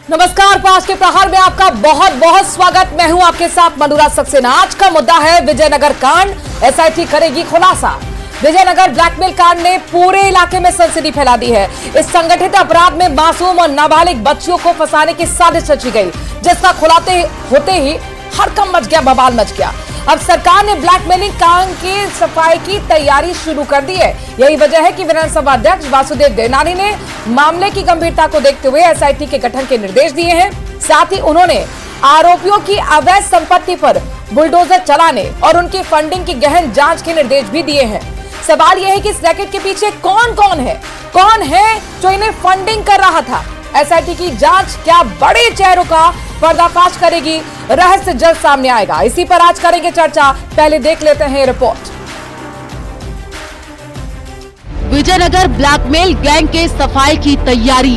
नमस्कार, पास के प्रहार में आपका बहुत बहुत स्वागत। मैं हूं आपके साथ मनुरा सक्सेना। आज का मुद्दा है विजयनगर कांड। एसआईटी करेगी खुलासा। विजयनगर ब्लैकमेल कांड ने पूरे इलाके में सनसनी फैला दी है। इस संगठित अपराध में मासूम और नाबालिग बच्चियों को फंसाने की साजिश रची गई, जिसका खुलासा होते ही हड़कंप मच गया, बवाल मच गया। अब सरकार ने ब्लैकमेलिंग कांड की सफाई की तैयारी शुरू कर दी है। यही वजह है कि विधानसभा अध्यक्ष वासुदेव देवनानी ने मामले की गंभीरता को देखते हुए एसआईटी के गठन के निर्देश दिए हैं। साथ ही उन्होंने आरोपियों की अवैध संपत्ति पर बुलडोजर चलाने और उनकी फंडिंग की गहन जांच के निर्देश भी दिए हैं। सवाल यह है कि इस रैकेट के पीछे कौन है जो इन्हें फंडिंग कर रहा था। एसआईटी की जांच क्या बड़े चेहरों का पर्दाफाश करेगी? रहस्य जल्द सामने आएगा। इसी पर आज करेंगे चर्चा। पहले देख लेते हैं रिपोर्ट। विजयनगर ब्लैकमेल गैंग के सफाई की तैयारी।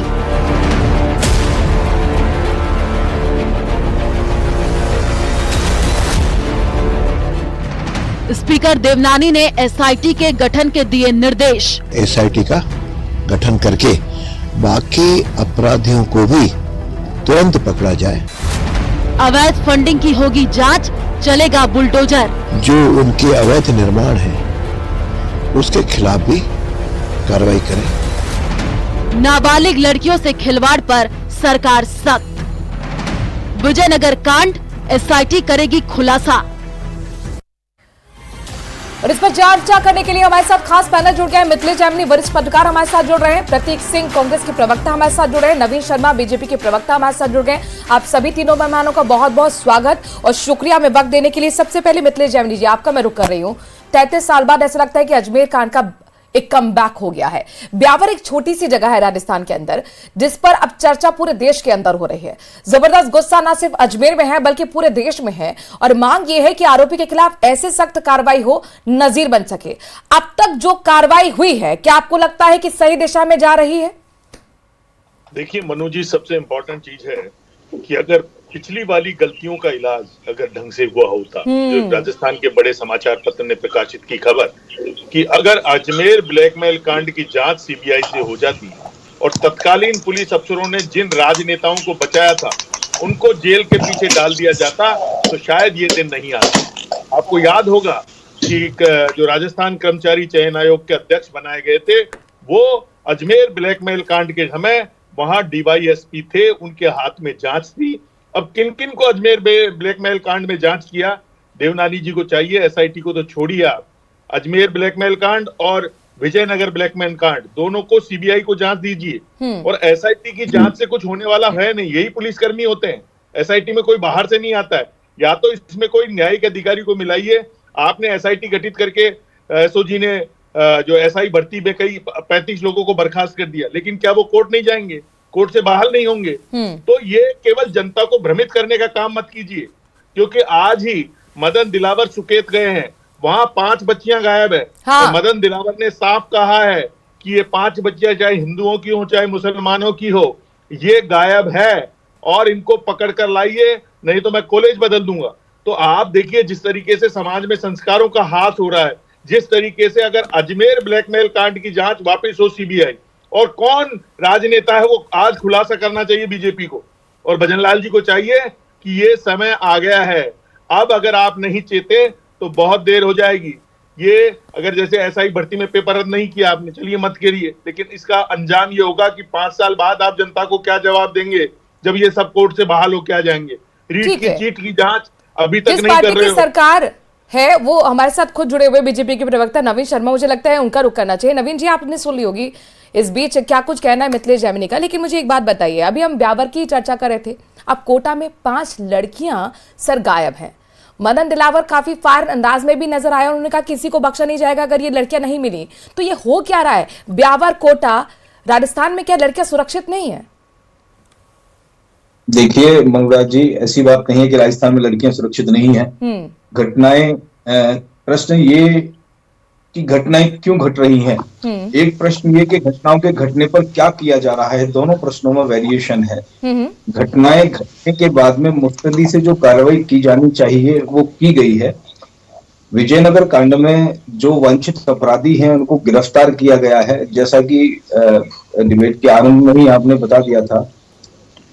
स्पीकर देवनानी ने एसआईटी के गठन के दिए निर्देश। एसआईटी का गठन करके बाकी अपराधियों को भी तुरंत पकड़ा जाए। अवैध फंडिंग की होगी जांच, चलेगा बुलडोजर। जो उनके अवैध निर्माण है उसके खिलाफ भी कार्रवाई करें। नाबालिग लड़कियों से खिलवाड़ पर सरकार सख्त। विजयनगर कांड, एसआईटी करेगी खुलासा। और इस पर चर्चा करने के लिए हमारे साथ खास पैनल जुड़ गए हैं। मिथिलेश जैमिनी वरिष्ठ पत्रकार हमारे साथ जुड़ रहे हैं, प्रतीक सिंह कांग्रेस के प्रवक्ता हमारे साथ जुड़ रहे हैं, नवीन शर्मा बीजेपी के प्रवक्ता हमारे साथ जुड़ गए। आप सभी तीनों मेहमानों का बहुत बहुत स्वागत और शुक्रिया में वक्त देने के लिए। सबसे पहले मिथिलेश जैमिनी जी, आपका मैं रुक कर रही हूँ। 33 साल बाद ऐसा लगता है कि अजमेर कांड का एक कमबैक हो गया है। ब्यावर एक छोटी सी जगह है राजस्थान के अंदर, जिस पर अब चर्चा पूरे देश के अंदर हो रही है। जबरदस्त गुस्सा न सिर्फ अजमेर में है बल्कि पूरे देश में है और मांग यह है कि आरोपी के खिलाफ ऐसे सख्त कार्रवाई हो, नजीर बन सके। अब तक जो कार्रवाई हुई है, क्या आपको लगता है कि सही दिशा में जा रही है? देखिए मनु जी, सबसे इंपॉर्टेंट चीज है कि अगर पिछली वाली गलतियों का इलाज अगर ढंग से हुआ होता, जो राजस्थान के बड़े समाचार पत्र ने प्रकाशित की खबर कि अगर अजमेर ब्लैकमेल कांड की जांच सीबीआई से हो जाती और तत्कालीन पुलिस अफसरों ने जिन राजनेताओं को बचाया था उनको जेल के पीछे डाल दिया जाता, तो शायद ये दिन नहीं आता। आपको याद होगा कि जो राजस्थान कर्मचारी चयन आयोग के अध्यक्ष बनाए गए थे, वो अजमेर ब्लैकमेल कांड के समय वहां डीवाईएसपी थे, उनके हाथ में जांच थी। अब किन किन को अजमेर ब्लैकमेल कांड में जांच किया? देवनानी जी को चाहिए, एसआईटी को तो छोड़िए आप। अजमेर ब्लैकमेल कांड और विजयनगर ब्लैकमेल कांड, दोनों को सीबीआई को जांच दीजिए। और एसआईटी की जांच से कुछ होने वाला है नहीं, यही पुलिसकर्मी होते हैं। एसआईटी में कोई बाहर से नहीं आता है। या तो इसमें कोई न्यायिक अधिकारी को मिलाइए। आपने एसआईटी गठित करके एसओजी ने जो एसआई भर्ती में कई 35 लोगों को बर्खास्त कर दिया, लेकिन क्या वो कोर्ट नहीं जाएंगे? कोर्ट से बहाल नहीं होंगे? तो ये केवल जनता को भ्रमित करने का काम मत कीजिए, क्योंकि आज ही मदन दिलावर सुकेत गए हैं, वहां 5 बच्चियां गायब है। हाँ। तो मदन दिलावर ने साफ कहा है कि ये 5 बच्चियां चाहे हिंदुओं की हो चाहे मुसलमानों की हो, ये गायब है और इनको पकड़ कर लाइए, नहीं तो मैं कॉलेज बदल दूंगा। तो आप देखिए जिस तरीके से समाज में संस्कारों का हाथ हो रहा है, जिस तरीके से अगर अजमेर ब्लैकमेल कांड की जांच वापस हो सीबीआई, और कौन राजनेता है वो आज खुलासा करना चाहिए बीजेपी को और भजनलाल जी को चाहिए कि ये समय आ गया है। अब अगर आप नहीं चेते तो बहुत देर हो जाएगी। ये अगर जैसे एसआई भर्ती में पेपर रद्द नहीं किया आपने, चलिए मत करिए, लेकिन इसका अंजाम ये होगा कि 5 साल बाद आप जनता को क्या जवाब देंगे जब ये सब कोर्ट से बहाल होकर आ जाएंगे। रीट की चीट की जांच अभी तक नहीं कर रहे हो। सरकार है वो हमारे साथ खुद जुड़े हुए बीजेपी के प्रवक्ता नवीन शर्मा, मुझे लगता है उनका रुख करना चाहिए। नवीन जी, आपने सुन ली होगी इस बीच क्या कुछ कहना है मिथिलेश जैमिनी का, लेकिन मुझे एक बात बताइए। अभी हम ब्यावर की चर्चा कर रहे थे, अब कोटा में 5 लड़कियां सर गायब हैं। मदन दिलावर काफी फायर अंदाज में भी नजर आया, उन्होंने कहा किसी को बख्शा नहीं जाएगा अगर ये लड़कियां नहीं मिली। तो ये हो क्या रहा है? ब्यावर, कोटा, राजस्थान में क्या लड़कियां सुरक्षित नहीं है? देखिए मंगराज जी, ऐसी बात नहीं है कि राजस्थान में लड़कियां सुरक्षित नहीं है। घटनाएं, प्रश्न ये कि घटनाएं क्यों घट रही हैं। एक प्रश्न ये कि घटनाओं के घटने पर क्या किया जा रहा है, दोनों प्रश्नों में वेरिएशन है। घटनाएं घटने के बाद में मुस्तैदी से जो कार्रवाई की जानी चाहिए वो की गई है। विजयनगर कांड में जो वांछित अपराधी हैं उनको गिरफ्तार किया गया है, जैसा कि डिबेट के आरंभ में ही आपने बता दिया था।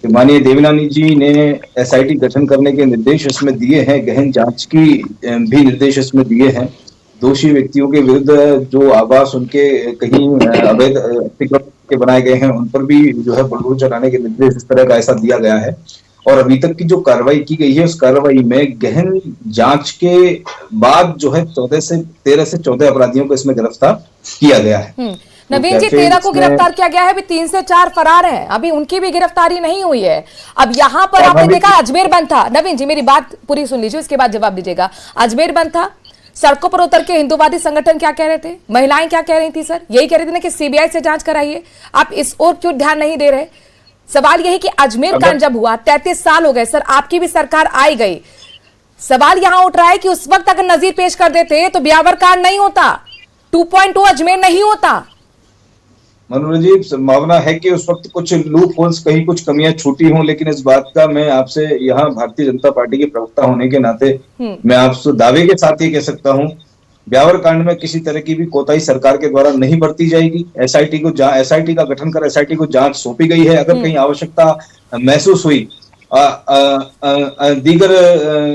कि माननीय देवनानी जी ने एसआईटी गठन करने के निर्देश इसमें दिए हैं, गहन जांच की भी निर्देश इसमें दिए हैं। दोषी व्यक्तियों के विरुद्ध जो आवास उनके कहीं अवैध अतिक्रमण के बनाए गए हैं, उन पर भी जो है बुलडोजर चलाने के निर्देश इस तरह का ऐसा दिया गया है। और अभी तक की जो कार्रवाई की गई है, उस कार्रवाई में गहन जांच के बाद जो है 13 से 14 अपराधियों को इसमें गिरफ्तार किया गया है। नवीन जी, 13 को गिरफ्तार किया गया है, अभी 3 से 4 फरार हैं, अभी उनकी भी गिरफ्तारी नहीं हुई है। अब यहाँ पर आपने देखा अजमेर बंद था। नवीन जी, मेरी बात पूरी सुन लीजिए, इसके बाद जवाब दीजिएगा। अजमेर बंद था, सड़कों पर उतर के हिंदूवादी संगठन क्या कह रहे थे, महिलाएं क्या कह रही थी सर, यही कह रही थी ना कि सीबीआई से जांच कराइए। आप इस ओर क्यों ध्यान नहीं दे रहे? सवाल यही कि अजमेर कांड जब हुआ 33 साल हो गए सर, आपकी भी सरकार आई गई, सवाल यहां उठ रहा है कि उस वक्त अगर नजीर पेश कर देते तो ब्यावर कांड नहीं होता, 2.2 अजमेर नहीं होता। मनोज जी, संभावना है कि उस वक्त कुछ लूप होल्स, कहीं कुछ कमियां छूटी हों, लेकिन इस बात का मैं आपसे यहाँ भारतीय जनता पार्टी के प्रवक्ता होने के नाते मैं आपसे दावे के साथ ये कह सकता हूँ, ब्यावर कांड में किसी तरह की भी कोताही सरकार के द्वारा नहीं बरती जाएगी। एसआईटी का गठन कर एसआईटी को जांच सौंपी गई है। अगर कहीं आवश्यकता महसूस हुई दीगर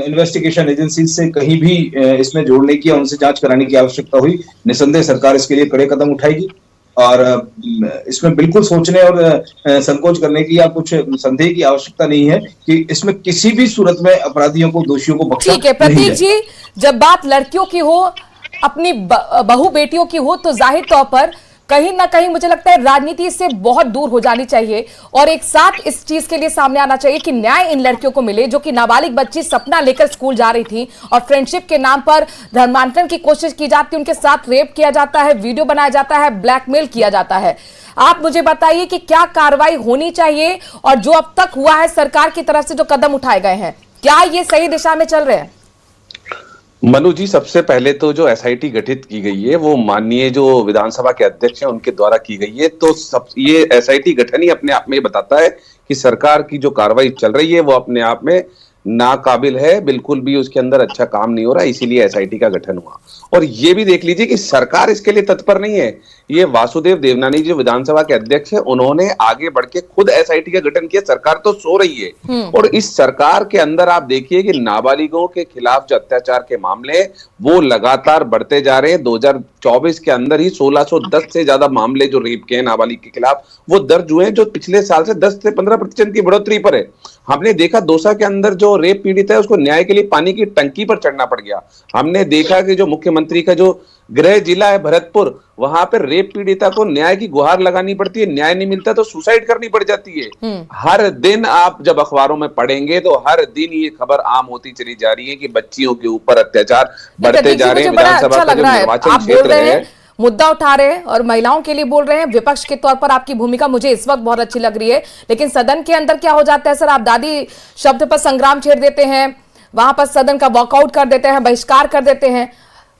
इन्वेस्टिगेशन एजेंसी से कहीं भी इसमें जोड़ने की या उनसे जांच कराने की आवश्यकता हुई, निसंदेह सरकार इसके लिए कड़े कदम उठाएगी। और इसमें बिल्कुल सोचने और संकोच करने की या कुछ संदेह की आवश्यकता नहीं है कि इसमें किसी भी सूरत में अपराधियों को, दोषियों को बख्शा नहीं ठीक है प्रतीक जी, जब बात लड़कियों की हो, अपनी बहू बेटियों की हो, तो जाहिर तौर पर कहीं ना कहीं मुझे लगता है राजनीति से बहुत दूर हो जानी चाहिए और एक साथ इस चीज के लिए सामने आना चाहिए कि न्याय इन लड़कियों को मिले जो कि नाबालिग बच्ची सपना लेकर स्कूल जा रही थी और फ्रेंडशिप के नाम पर धर्मांतरण की कोशिश की जाती है, उनके साथ रेप किया जाता है, वीडियो बनाया जाता है, ब्लैकमेल किया जाता है। आप मुझे बताइए कि क्या कार्रवाई होनी चाहिए और जो अब तक हुआ है सरकार की तरफ से जो कदम उठाए गए हैं, क्या ये सही दिशा में चल रहे हैं? मनु जी, सबसे पहले तो जो एसआईटी गठित की गई है वो माननीय जो विधानसभा के अध्यक्ष हैं उनके द्वारा की गई है। तो ये एसआईटी गठन ही अपने आप में बताता है कि सरकार की जो कार्रवाई चल रही है वो अपने आप में नाकाबिल है, बिल्कुल भी उसके अंदर अच्छा काम नहीं हो रहा, इसीलिए एसआईटी का गठन हुआ। और ये भी देख लीजिए कि सरकार इसके लिए तत्पर नहीं है। ये वासुदेव देवनानी जो विधानसभा के अध्यक्ष है, उन्होंने आगे बढ़ के खुद एसआईटी का गठन किया। सरकार तो सो रही है। और इस सरकार के अंदर आप देखिए कि नाबालिगों के खिलाफ जो अत्याचार के मामले वो लगातार बढ़ते जा रहे हैं। 2024 के अंदर ही 1610 से ज्यादा मामले जो रेप के हैं नाबालिग के खिलाफ वो दर्ज हुए हैं, जो पिछले साल से 10 से 15% की बढ़ोतरी पर है। हमने देखा दौसा के अंदर जो रेप पीड़ित है उसको न्याय के लिए पानी की टंकी पर चढ़ना पड़ गया। हमने देखा कि जो मुख्यमंत्री का जो गृह जिला है भरतपुर, वहां पर रेप पीड़िता को न्याय की गुहार लगानी पड़ती है, न्याय नहीं मिलता तो सुसाइड करनी पड़ जाती है। हर दिन आप जब अखबारों में पढ़ेंगे तो हर दिन ये खबर आम होती चली जा रही है कि बच्चियों के ऊपर अत्याचार बढ़ते जा रहे हैं। विधानसभा का जो निर्वाचन क्षेत्र है, मुद्दा उठा रहे हैं और महिलाओं के लिए बोल रहे हैं, विपक्ष के तौर पर आपकी भूमिका मुझे इस वक्त बहुत अच्छी लग रही है, लेकिन सदन के अंदर क्या हो जाता है सर, आप दादी शब्द पर संग्राम छेड़ देते हैं, वहां पर सदन का वॉकआउट कर देते हैं, बहिष्कार कर देते हैं।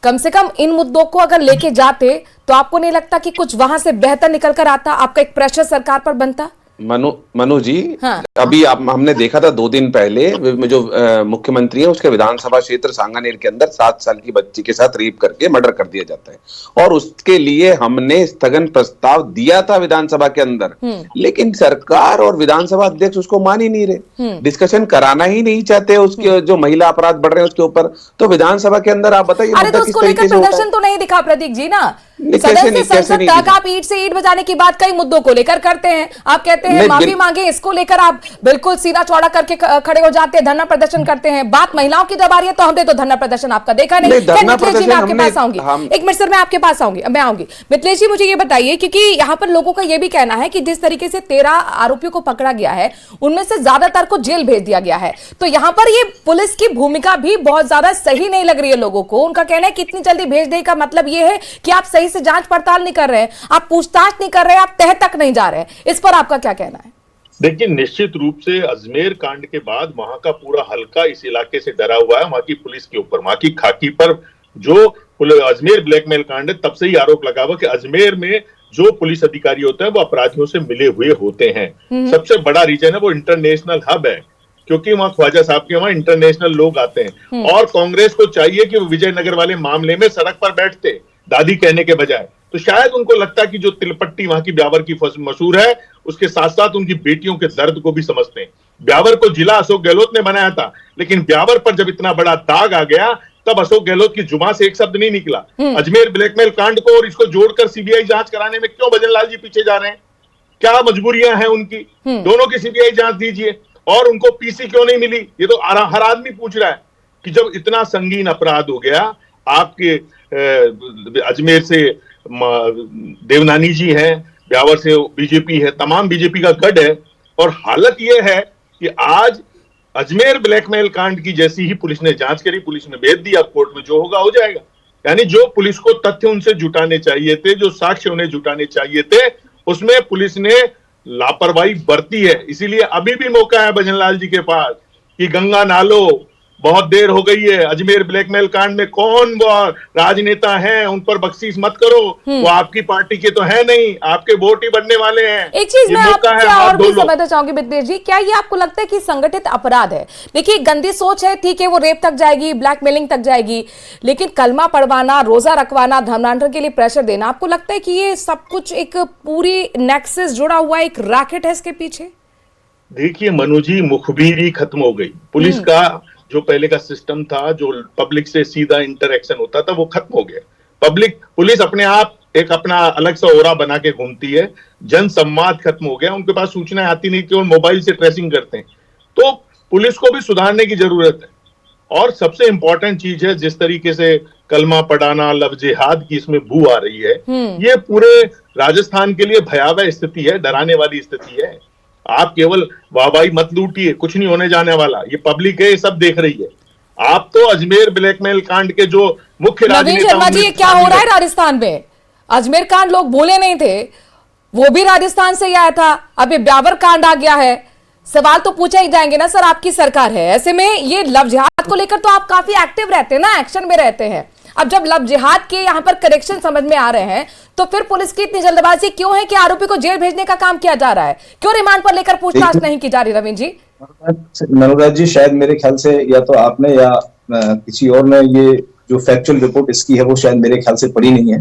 कम से कम इन मुद्दों को अगर लेके जाते तो आपको नहीं लगता कि कुछ वहां से बेहतर निकल कर आता, आपका एक प्रेशर सरकार पर बनता? मनु जी, हाँ। अभी हमने देखा था 2 दिन पहले जो मुख्यमंत्री है उसके विधानसभा क्षेत्र सांगानेर के अंदर 7 साल की बच्ची के साथ रेप करके मर्डर कर दिया जाता है और उसके लिए हमने स्थगन प्रस्ताव दिया था विधानसभा के अंदर, लेकिन सरकार और विधानसभा अध्यक्ष उसको मान ही नहीं रहे, डिस्कशन कराना ही नहीं चाहते उसके जो महिला अपराध बढ़ रहे हैं उसके ऊपर। तो विधानसभा के अंदर आप बताइए प्रदर्शन तो नहीं दिखा प्रतीक जी ना, सदन से संसद तक आप ईंट से ईंट बजाने की बात कई मुद्दों को लेकर करते हैं, आप कहते हैं माफी मांगे, इसको लेकर आप बिल्कुल सीधा चौड़ा करके खड़े हो जाते हैं, धरना प्रदर्शन करते हैं। बात महिलाओं की जब आ रही है तो हमने तो धरना प्रदर्शन आपका देखा नहीं। मिथिलेश जी मैं आपके पास आऊंगी, एक मिनट सर मैं आपके पास आऊंगी, मैं आऊंगी। मिथिलेश जी मुझे ये बताइए, क्योंकि यहाँ पर लोगों का ये भी कहना है कि जिस तरीके से 13 आरोपियों को पकड़ा गया है उनमें से ज्यादातर को जेल भेज दिया गया है, तो यहाँ पर ये पुलिस की भूमिका भी बहुत ज्यादा सही नहीं लग रही है लोगों को। उनका कहना है कि इतनी जल्दी भेज देने का मतलब ये है कि आप सही से जांच पड़ताल नहीं कर रहे हैं, आप पूछताछ नहीं कर रहे हैं, आप तह तक नहीं जा रहे हैं। इस पर आपका क्या कहना है? देखिए, निश्चित रूप से अजमेर कांड के बाद वहां का पूरा हल्का इस इलाके से डरा हुआ है, वहां की पुलिस के ऊपर, वहां की खाकी पर। जो अजमेर ब्लैकमेल कांड है तब से ही आरोप लगा हुआ कि अजमेर में जो पुलिस अधिकारी होते हैं वो अपराधियों से मिले हुए होते हैं। सबसे बड़ा रीजन है वो इंटरनेशनल हब है, क्योंकि वहां ख्वाजा साहब के वहां इंटरनेशनल लोग आते हैं और कांग्रेस को चाहिए कि वो विजयनगर वाले मामले में सड़क पर बैठते दादी कहने के बजाय। तो शायद उनको लगता कि जो तिलपट्टी वहां की ब्यावर की मशहूर है, उसके साथ साथ उनकी बेटियों के दर्द को भी समझते हैं। ब्यावर को जिला अशोक गहलोत ने बनाया था, लेकिन ब्यावर पर जब इतना बड़ा दाग आ गया तब अशोक गहलोत की जुबान से एक शब्द नहीं निकला। अजमेर ब्लैकमेल कांड को और इसको जोड़कर सीबीआई जांच कराने में क्यों भजन लाल जी पीछे जा रहे हैं? क्या मजबूरियां हैं उनकी? दोनों की सीबीआई जांच दीजिए। और उनको पीसी क्यों नहीं मिली? ये तो हर आदमी पूछ रहा है कि जब इतना संगीन अपराध हो गया, आपके अजमेर से देवनानी जी हैं, ब्यावर से बीजेपी है, तमाम बीजेपी का गढ़ है, और हालत यह है कि आज अजमेर ब्लैकमेल कांड की जैसी ही पुलिस ने जांच करी, पुलिस ने भेज दिया, कोर्ट में जो होगा हो जाएगा। यानी जो पुलिस को तथ्य उनसे जुटाने चाहिए थे, जो साक्ष्य उन्हें जुटाने चाहिए थे, उसमें पुलिस ने लापरवाही बरती है। इसीलिए अभी भी मौका है भजनलाल जी के पास कि गंगा नालो, बहुत देर हो गई है। अजमेर ब्लैकमेल कांड में कौन वो राजनेता हैं, उन पर बख्शीश मत करो, वो आपकी पार्टी के तो है नहीं, आपके वोट ही बनने वाले हैं। एक चीज मैं आपसे और भी समझना चाहूंगी मिथिलेश जी, क्या ये आपको लगता है कि संगठित अपराध है? देखिए, गंदी सोच है, ठीक है, वो रेप तक जाएगी, ब्लैकमेलिंग तक जाएगी, लेकिन कलमा पढ़वाना, रोजा रखवाना, धर्मांतरण के लिए प्रेशर देना, आपको लगता है कि ये सब कुछ एक पूरी नेक्सस जुड़ा हुआ एक रैकेट है इसके पीछे? देखिए मनु जी, मुखबिरी खत्म हो गई। पुलिस का जो पहले का सिस्टम था, जो पब्लिक से सीधा इंटरेक्शन होता था, वो खत्म हो गया। पुलिस अपने आप एक अपना अलग सा ओरा बना के घूमती है, जन संवाद खत्म हो गया, उनके पास सूचनाएं आती नहीं, केवल मोबाइल से ट्रेसिंग करते हैं। तो पुलिस को भी सुधारने की जरूरत है। और सबसे इंपॉर्टेंट चीज है, जिस तरीके से कलमा पढ़ाना, लव जिहाद की इसमें बू आ रही है, ये पूरे राजस्थान के लिए भयावह स्थिति है, डराने वाली स्थिति है। आप केवल वाहवाही मत लूटिए, कुछ नहीं होने जाने वाला, ये पब्लिक है, ये सब देख रही है। आप तो अजमेर ब्लैकमेल कांड के जो मुख्य नवीन शर्मा जी, ये क्या हो रहा है राजस्थान में? अजमेर कांड लोग बोले नहीं थे, वो भी राजस्थान से ही आया था, अब ये ब्यावर कांड आ गया है, सवाल तो पूछे ही जाएंगे ना। सर, आपकी सरकार है, ऐसे में ये लव जिहाद को लेकर तो आप काफी एक्टिव रहते हैं ना, एक्शन में रहते हैं। अब जब लव जिहाद के यहाँ पर करेक्शन समझ में आ रहे हैं, तो फिर पुलिस की इतनी जल्दबाजी क्यों है कि आरोपी को जेल भेजने का काम किया जा रहा है? क्यों रिमांड पर लेकर पूछताछ नहीं की जा रही? रवीन जी, मनोराज जी, शायद मेरे ख्याल से या तो आपने या किसी और ने ये जो फैक्चुअल रिपोर्ट इसकी है वो शायद मेरे ख्याल से पढ़ी नहीं है।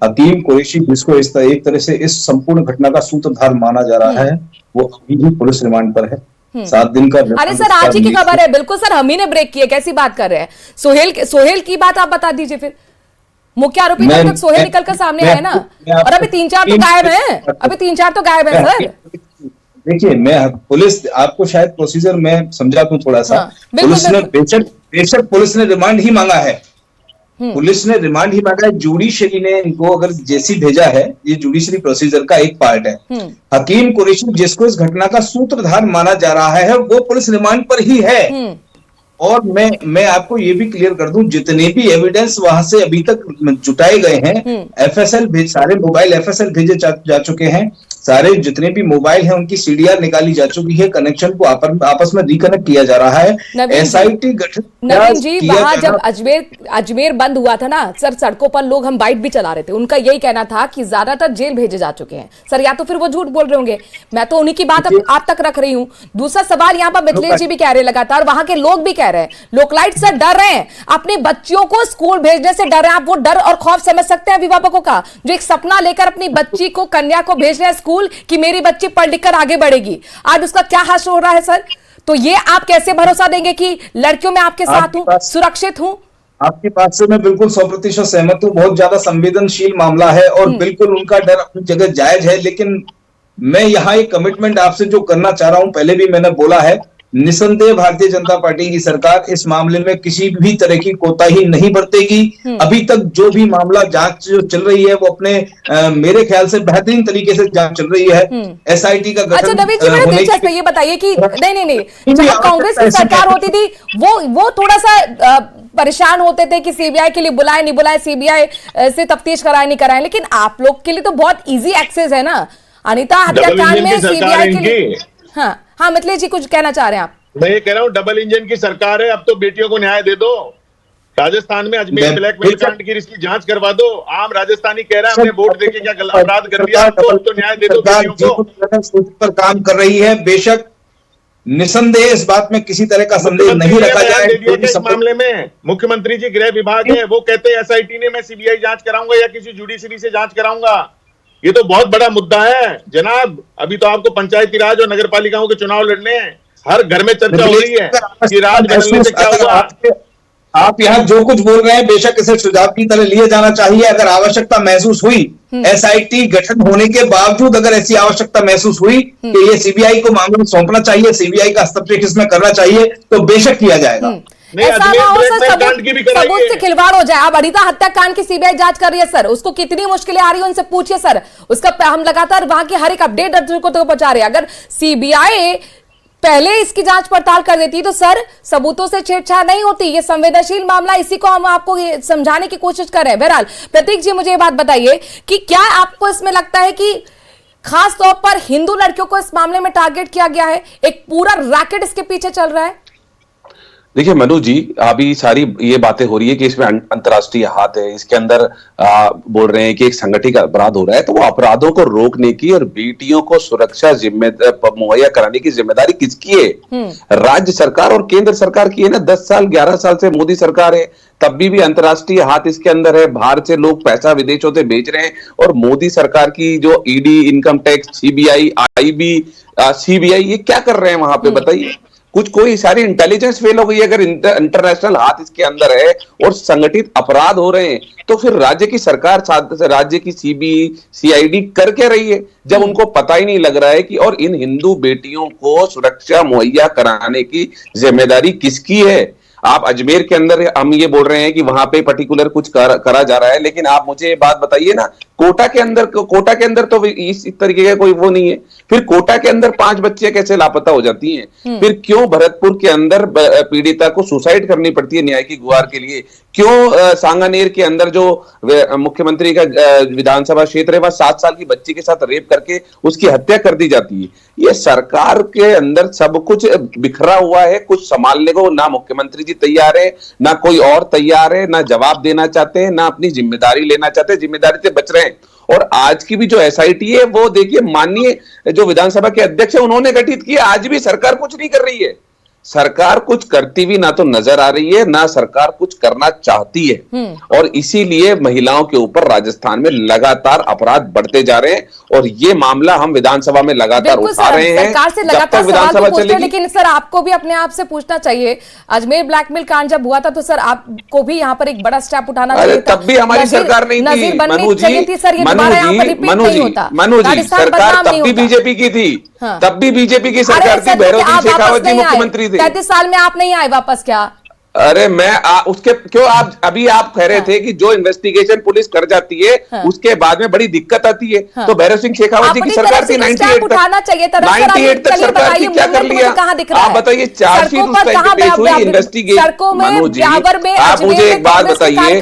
हकीम कुरैशी, जिसको एक तरह से इस संपूर्ण घटना का सूत्रधार माना जा रहा है, वो अभी भी पुलिस रिमांड पर है। 7 दिन का। अरे सर, आज ही की खबर है। बिल्कुल सर, हम ही ने ब्रेक किया, कैसी बात कर रहे हैं? सोहेल की बात आप बता दीजिए फिर। मुख्य आरोपी तक सोहेल निकलकर सामने आए ना, और अभी 3-4 तो गायब हैं। अभी 3-4 तो गायब हैं सर। देखिए, मैं पुलिस, आपको शायद प्रोसीजर में समझा दूं थोड़ा सा। पुलिस ने बेशक पुलिस ने रिमांड ही मांगा है, पुलिस ने रिमांड ही मांगा है। जुडिशरी ने इनको अगर जैसी भेजा है, ये जुडिशरी प्रोसीजर का एक पार्ट है। हकीम कुरैशी, जिसको इस घटना का सूत्रधार माना जा रहा है, वो पुलिस रिमांड पर ही है। और मैं आपको ये भी क्लियर कर दूं, जितने भी एविडेंस वहां से अभी तक जुटाए गए हैं, एफएसएल सारे मोबाइल एफएसएल भेजे जा चुके हैं, सारे जितने भी मोबाइल हैं उनकी सीडीआर निकाली जा चुकी है, कनेक्शन को आपस में रिकनेक्ट किया जा रहा है। एसआईटी गठित नवीन जी, वहां जब अजमेर बंद हुआ था ना सर, सड़कों पर लोग हम बाइट भी चला रहे थे, उनका यही कहना था कि ज्यादातर जेल भेजे जा चुके हैं। सर, या तो फिर वो झूठ बोल रहे होंगे, मैं तो उन्हीं की बात आप तक रख रही हूँ। दूसरा सवाल यहाँ पर मिथिलेश जी भी कह रहे हैं, लगातार वहां के लोग भी कह रहे हैं, लोकलाइट से डर रहे हैं, अपनी बच्चियों को स्कूल भेजने से डर रहे हैं। आप वो डर और खौफ समझ सकते हैं अभिभावकों का, जो एक सपना लेकर अपनी बच्ची को, कन्या को भेज रहे हैं स्कूल कि मेरी बच्ची पढ़ लिख कर आगे बढ़ेगी, आज उसका क्या हाल हो रहा है सर? तो ये आप कैसे भरोसा देंगे कि लड़कियों में आपके साथ हूं, सुरक्षित हूं? आपकी बात से मैं बिल्कुल 100% सहमत हूं। बहुत ज्यादा संवेदनशील मामला है और बिल्कुल उनका डर अपनी जगह जायज है, लेकिन मैं यहाँ एक कमिटमेंट आपसे जो करना चाह रहा हूं, पहले भी मैंने बोला है, निसंदेह भारतीय जनता पार्टी की सरकार इस मामले में किसी भी तरह की कोताही नहीं बरतेगी। अभी तक जो भी मामला जांच जो चल रही है, वो अपने मेरे ख्याल से बेहतरीन तरीके से जांच चल रही है। एसआईटी का गठन। अच्छा नवीन जी, मेरा दिलचस्प है, ये बताइए कि नहीं, जब कांग्रेस की सरकार होती थी वो थोड़ा सा परेशान होते थे कि सीबीआई के लिए बुलाए नहीं बुलाए, सीबीआई से तफ्तीश कराए नहीं कराए, लेकिन आप लोग के लिए तो बहुत इजी एक्सेस है ना अनीता हत्याकांड में सीबीआई के लिए। हाँ मिथिलेश जी, कुछ कहना चाह रहे हैं आप? मैं ये कह रहा हूँ, डबल इंजन की सरकार है, अब तो बेटियों को न्याय दे दो। राजस्थान में अजमेर ब्लैकमेल कांड की इसकी जांच करवा दो। आम राजस्थानी कह रहा है हमने वोट देके क्या अपराध कर दिया, तो न्याय दे दो बेटियों को। पर काम कर रही है, बेशक निसंदेह इस बात में किसी तरह का संदेह नहीं रखा जाए। इस मामले में मुख्यमंत्री जी गृह विभाग है, वो कहते हैं एसआईटी ने मैं सीबीआई जांच कराऊंगा या किसी जुडिशरी से जांच कराऊंगा। ये तो बहुत बड़ा मुद्दा है जनाब। अभी तो आपको पंचायती राज और नगर पालिकाओं के चुनाव लड़ने हैं, हर घर में चर्चा हो रही है कि राज बदलने से क्या हुआ। आप यहाँ जो कुछ बोल रहे हैं बेशक इसे सुझाव की तरह लिए जाना चाहिए। अगर आवश्यकता महसूस हुई, एसआईटी गठन होने के बावजूद अगर ऐसी आवश्यकता महसूस हुई कि ये सीबीआई को मामला सौंपना चाहिए, सीबीआई का हस्तक्षेप इसमें करना चाहिए, तो बेशक किया जाएगा। ऐसा ना हो सर, सबूत से खिलवाड़ हो जाए। अब अनीता हत्याकांड की सीबीआई जांच कर रही है सर, उसको कितनी मुश्किलें आ रही है उनसे पूछिए सर। उसका हम लगातार वहां की हर एक अपडेट दर्शकों को पहुंचा रहे हैं। अगर सीबीआई पहले इसकी जांच पड़ताल कर देती तो सर सबूतों से छेड़छाड़ नहीं होती। ये संवेदनशील मामला, इसी को हम आपको समझाने की कोशिश कर रहे हैं। बहरहाल प्रतीक जी, मुझे ये बात बताइए कि क्या आपको इसमें लगता है कि खास तौर पर हिंदू लड़कियों को इस मामले में टारगेट किया गया है, एक पूरा रैकेट इसके पीछे चल रहा है? देखिए मनु जी, अभी सारी ये बातें हो रही है कि इसमें अंतर्राष्ट्रीय हाथ है, इसके अंदर बोल रहे हैं कि एक संगठित अपराध हो रहा है। तो वो अपराधों को रोकने की और बेटियों को सुरक्षा मुहैया कराने की जिम्मेदारी किसकी है? राज्य सरकार और केंद्र सरकार की है ना। 10 साल 11 साल से मोदी सरकार है, तब भी अंतर्राष्ट्रीय हाथ इसके अंदर है। बाहर से लोग पैसा विदेशों से भेज रहे हैं और मोदी सरकार की जो ED, income tax, CBI, IB, CBI, ये क्या कर रहे हैं वहां पे बताइए? कोई सारी इंटेलिजेंस फेल हो गई है। अगर इंटरनेशनल हाथ इसके अंदर है और संगठित अपराध हो रहे हैं, तो फिर राज्य की सरकार, राज्य की सीआईडी कर क्या रही है जब उनको पता ही नहीं लग रहा है कि और इन हिंदू बेटियों को सुरक्षा मुहैया कराने की जिम्मेदारी किसकी है? आप अजमेर के अंदर, हम ये बोल रहे हैं कि वहां पे पर्टिकुलर कुछ करा जा रहा है, लेकिन आप मुझे ये बात बताइए ना, कोटा के अंदर तो इस तरीके का कोई वो नहीं है। फिर कोटा के अंदर 5 बच्चियां कैसे लापता हो जाती हैं? फिर क्यों भरतपुर के अंदर पीड़िता को सुसाइड करनी पड़ती है न्याय की गुहार के लिए? क्यों सांगानेर के अंदर जो मुख्यमंत्री का विधानसभा क्षेत्र है, वह 7 साल की बच्ची के साथ रेप करके उसकी हत्या कर दी जाती है? ये सरकार के अंदर सब कुछ बिखरा हुआ है। कुछ संभालने को ना मुख्यमंत्री जी तैयार है, ना कोई और तैयार है, ना जवाब देना चाहते हैं, ना अपनी जिम्मेदारी लेना चाहते हैं, जिम्मेदारी से बच रहे हैं। और आज की भी जो एसआईटी है, वो देखिए माननीय जो विधानसभा के अध्यक्ष है उन्होंने गठित किया। आज भी सरकार कुछ नहीं कर रही है। सरकार कुछ करती भी ना तो नजर आ रही है, ना सरकार कुछ करना चाहती है। और इसीलिए महिलाओं के ऊपर राजस्थान में लगातार अपराध बढ़ते जा रहे हैं और ये मामला हम विधानसभा में लगातार उठा रहे हैं। सरकार से लगातार विधानसभा चलेगी, लेकिन सर आपको भी अपने आप से पूछना चाहिए, अजमेर ब्लैकमेल कांड जब हुआ था तो सर आपको भी यहाँ पर एक बड़ा स्टेप उठाना चाहिए था। तब भी हमारी सरकार नहीं थी मनु जी, सरकार तब भी बीजेपी की थी, तब भी बीजेपी की सरकार थी, भैरव सिंह शेखावत जी मुख्यमंत्री थे। 33 साल में आप नहीं आए वापस क्या? अरे मैं उसके क्यों आप कह रहे थे कि जो इन्वेस्टिगेशन पुलिस कर जाती है उसके बाद में बड़ी दिक्कत आती है। तो भैरव सिंह शेखावत जी की सरकार थी 98 तक सरकार थी, क्या कर लिया आप बताइए? चार्जशीट उस टाइम पे पेश हुई, इन्वेस्टिगेशन। मनु जी आप मुझे एक बात बताइए,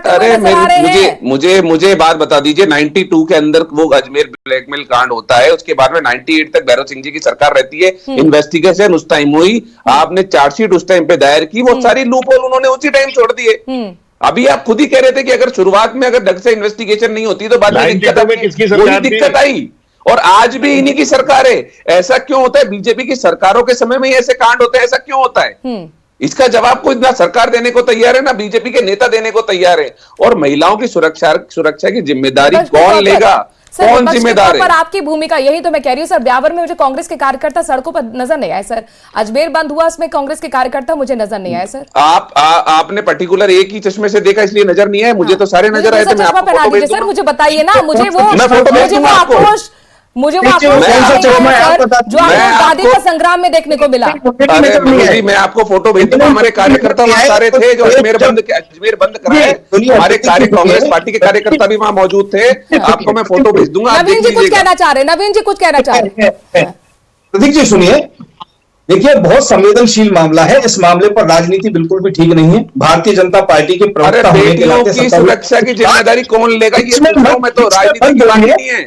अरे मुझे बात बता दीजिए, 92 के अंदर वो अजमेर ब्लैकमेल कांड होता है, उसके बाद में 98 तक भैरव सिंह जी की सरकार रहती है, इन्वेस्टिगेशन उस टाइम हुई, आपने चार्जशीट उस टाइम पे दायर की, वो सारी लूपहोल उन्होंने उसी टाइम छोड़ दिए। अभी आप खुद ही कह रहे थे कि अगर शुरुआत में अगर ढंग से इन्वेस्टिगेशन नहीं होती तो बाद में दिक्कत आई, और आज भी इन्हीं की सरकार है। ऐसा क्यों होता है? बीजेपी की सरकारों के समय में ही ऐसे कांड होते हैं, ऐसा क्यों होता है? इसका जवाब कोई ना सरकार देने को तैयार है, ना बीजेपी के नेता देने को तैयार है। और महिलाओं की सुरक्षा की जिम्मेदारी कौन लेगा? कौन जिम्मेदार है? पर आपकी भूमिका, यही तो मैं कह रही हूँ सर। ब्यावर में मुझे कांग्रेस के कार्यकर्ता सड़कों पर नजर नहीं आए सर। अजमेर बंद हुआ, उसमें कांग्रेस के कार्यकर्ता मुझे नजर नहीं आए सर। आपने पर्टिकुलर एक ही चश्मे से देखा इसलिए नजर नहीं आए, मुझे तो सारे नजर आए थे। सर मुझे बताइए ना, मुझे वो जो आजादी का संग्राम में देखने को मिला। मैं आपको फोटो भेज दूंगा, हमारे कार्यकर्ता वहां सारे थे जो अजमेर बंद कराए, हमारे कांग्रेस पार्टी के कार्यकर्ता भी वहां मौजूद थे। आपको मैं फोटो भेज दूंगा। नवीन जी कुछ कहना चाह रहे हैं, नवीन जी कुछ कहना चाह रहे हैं। प्रतीक जी सुनिए, देखिए बहुत संवेदनशील मामला है, इस मामले पर राजनीति बिल्कुल भी ठीक नहीं है। भारतीय जनता पार्टी के प्रवक्ता होने के नाते सुरक्षा की जिम्मेदारी कौन लेगा? ये मैं तो राजनीति की बात नहीं है।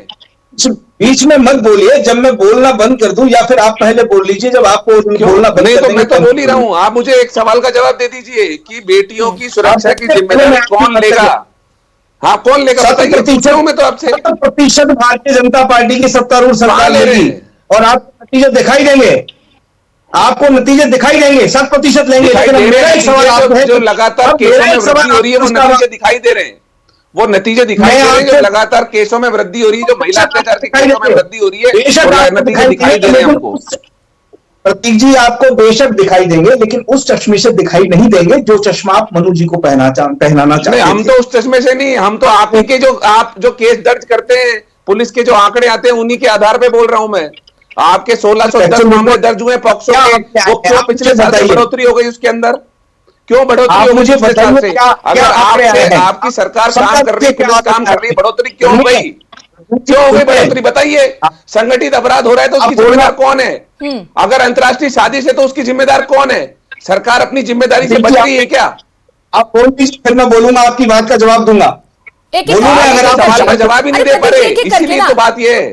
बीच में मत बोलिए, जब मैं बोलना बंद कर दूं, या फिर आप पहले बोल लीजिए जब आपको बोलना बंद नहीं, तो मैं तो बोल ही रहा हूं। आप मुझे एक सवाल का जवाब दे दीजिए कि बेटियों की सुरक्षा की जिम्मेदारी कौन लेगा? हाँ, कौन लेगा? बताइए, पूछ रहा हूं मैं तो आपसे। 70% भारतीय जनता पार्टी की सत्तारूढ़ सरकार लेगी, और आपको नतीजे दिखाई देंगे, आपको नतीजे दिखाई देंगे, 100% लेंगे। लेकिन मेरा एक सवाल आपको है, जो लगातार केसों में वृद्धि हो रही है वो नतीजे दिखाई दे रहे हैं, वो नतीजे दिखाई दे रहे हैं। जो लगातार केसों में वृद्धि हो रही है, जो महिला अत्याचार के केसों में वृद्धि हो रही है, नतीजे दिखाई दे रहे हैं हमको। प्रतीक जी आपको बेशक दिखाई देंगे, लेकिन उस चश्मे से दिखाई नहीं देंगे जो चश्मा आप मनु जी को पहनाना चाहते हैं। हम तो उस चश्मे से नहीं, हम तो आप ही के जो केस दर्ज करते हैं, पुलिस के जो आंकड़े आते हैं, उन्हीं के आधार पे बोल रहा हूं मैं। आपके 1610 मामले दर्ज हुए पॉक्सो के, वो क्यों पिछले साल से बढ़ोतरी हो गई उसके अंदर? क्यों बढ़ोतरी हो गई पिछले साल से? अगर आपकी सरकार काम कर रही है, पुलिस काम कर रही है, बढ़ोतरी क्यों हो गई? क्यों हो गई बढ़ोतरी बताइए? संगठित अपराध हो रहा है तो उसकी जिम्मेदार कौन है? अगर अंतर्राष्ट्रीय साजिश है तो उसकी जिम्मेदार कौन है? सरकार अपनी जिम्मेदारी से बच रही है क्या? आप बोल दीजिए, फिर मैं बोलूंगा, आपकी बात का जवाब दूंगा। अगर आप सवाल का जवाब ही नहीं दे पा रहे, इसीलिए तो बात ये है।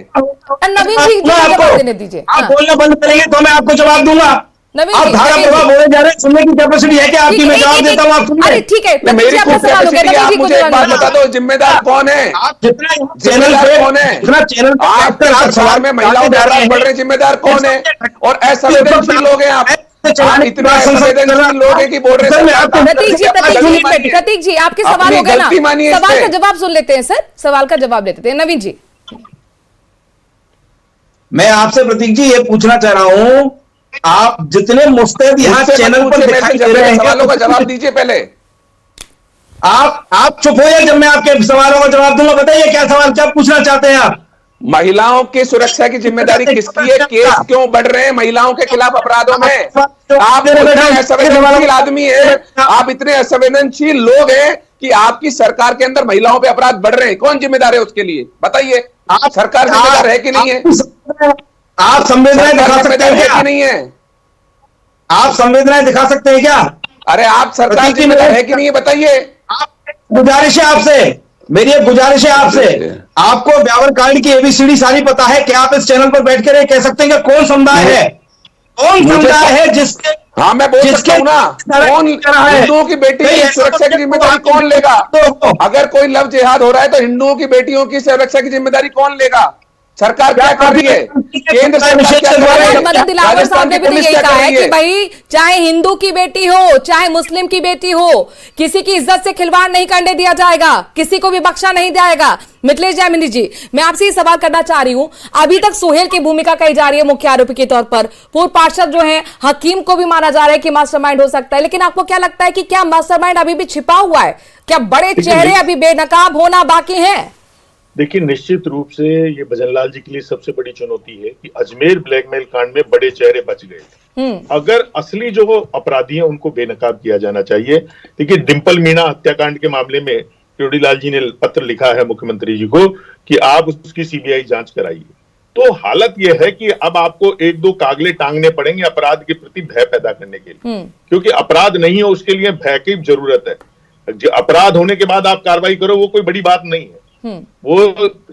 नवीन जी जवाब देने दीजिए। आप बोलना बंद करेंगे तो मैं आपको जवाब दूंगा। आप धारा प्रवाह बोले जा रहे हैं, सुनने की कैपेसिटी है क्या आपकी? मैं जवाब देता हूँ, आप सुनिए। अरे ठीक है, मेरी खूब कैपेसिटी है, आप मुझे एक बात बता दो, जिम्मेदार कौन है? आप जितना जिम्मेदार कौन है? जितना चैनल आप सवाल में महिलाओं के अपराध बढ़ रहे, जिम्मेदार कौन है? और असंवेदनशील लोग हैं आप, इतने असंवेदनशील लोग हैं कि बोल रहे हैं। प्रतीक जी आपके सवाल हो गए ना, सवाल का जवाब सुन लेते हैं सर, सवाल का जवाब लेते हैं। नवीन जी, मैं आपसे प्रतीक जी ये पूछना चाह रहा हूं, आप जितने मुस्तैद यहाँ चैनल पर दिखाई दे रहे हैं, सवालों का जवाब दीजिए पहले। आप चुप होइए, जब मैं आपके सवालों का जवाब दूंगा। बताइए क्या सवाल, क्या पूछना चाहते हैं आप? महिलाओं की सुरक्षा की जिम्मेदारी किसकी है? केस क्यों बढ़ रहे हैं महिलाओं के खिलाफ अपराधों में? आप इतने असंवेदनशील आदमी है, आप इतने असंवेदनशील लोग हैं कि आपकी सरकार के अंदर महिलाओं पे अपराध बढ़ रहे हैं। कौन जिम्मेदार है उसके लिए बताइए? आप सरकार जिम्मेदार है कि नहीं है? आप संवेदनाएं दिखा सकते हैं कि नहीं है? आप संवेदनाएं दिखा सकते हैं क्या? अरे आप सरकार जिम्मेदार है कि नहीं है बताइए? गुजारिश है आपसे, मेरी एक गुजारिश है आपसे, आपको ब्यावर कांड की एबीसीडी सारी पता है क्या? आप इस चैनल पर बैठ कर कह सकते हैं कि कौन समुदाय है, कौन समुदाय है जिसके, हाँ मैं बोल सकता हूं ना, कौन हिंदुओं की बेटी की सुरक्षा की जिम्मेदारी कौन लेगा? अगर कोई लव जिहाद हो रहा है तो हिंदुओं की बेटियों की सुरक्षा की जिम्मेदारी कौन लेगा? सरकार क्या कर रही है? केंद्र सरकार मदन दिलावर साहब ने भी तो यही कहा है कि भाई चाहे हिंदू की बेटी हो चाहे मुस्लिम की बेटी हो, किसी की इज्जत से खिलवाड़ नहीं करने दिया जाएगा, किसी को भी बख्शा नहीं जाएगा। मिथिलेश जैमिनी जी, मैं आपसे ये सवाल करना चाह रही हूं, अभी तक सोहेल की भूमिका कही जा रही है मुख्य आरोपी के तौर पर, पूर्व पार्षद जो है हकीम को भी माना जा रहा है कि मास्टरमाइंड हो सकता है, लेकिन आपको क्या लगता है कि क्या मास्टरमाइंड अभी भी छिपा हुआ है? क्या बड़े चेहरे अभी बेनकाब होना बाकी है? देखिए, निश्चित रूप से ये भजनलाल जी के लिए सबसे बड़ी चुनौती है कि अजमेर ब्लैकमेल कांड में बड़े चेहरे बच गए। अगर असली जो अपराधी हैं उनको बेनकाब किया जाना चाहिए। देखिए, डिंपल मीणा हत्याकांड के मामले में जोड़ीलाल जी ने पत्र लिखा है मुख्यमंत्री जी को कि आप उसकी सीबीआई जांच कराइए। तो हालत यह है कि अब आपको एक दो कागले टांगने पड़ेंगे अपराध के प्रति भय पैदा करने के लिए, क्योंकि अपराध नहीं हो उसके लिए भय की जरूरत है। जो अपराध होने के बाद आप कार्रवाई करो वो कोई बड़ी बात नहीं है। वो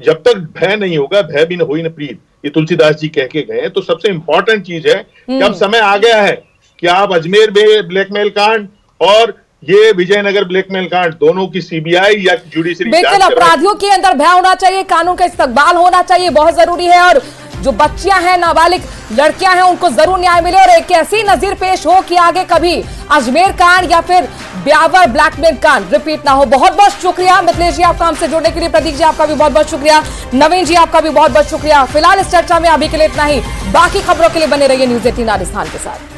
जब तक भय नहीं होगा, भय भी न होई न प्रीत, ये तुलसीदास जी कह के गए। तो सबसे इंपॉर्टेंट चीज है कि अब समय आ गया है कि आप अजमेर ब्लैकमेल कांड और ये विजयनगर ब्लैकमेल कांड दोनों की सीबीआई या जुडिशरी जांच बिल्कुल, अपराधियों के अंदर भय होना चाहिए, कानून का इस्तकबाल होना चाहिए, बहुत जरूरी है। और जो बच्चियां हैं, नाबालिग लड़कियां हैं, उनको जरूर न्याय मिले और एक ऐसी नजीर पेश हो कि आगे कभी अजमेर कांड या फिर ब्यावर ब्लैकमेल कांड रिपीट ना हो। बहुत बहुत शुक्रिया मिथिलेश जी आपका हमसे जुड़ने के लिए, प्रतीक जी आपका भी बहुत बहुत शुक्रिया, नवीन जी आपका भी बहुत बहुत शुक्रिया। फिलहाल इस चर्चा में अभी के लिए इतना ही, बाकी खबरों के लिए बने रहिए न्यूज़ 18 राजस्थान के साथ।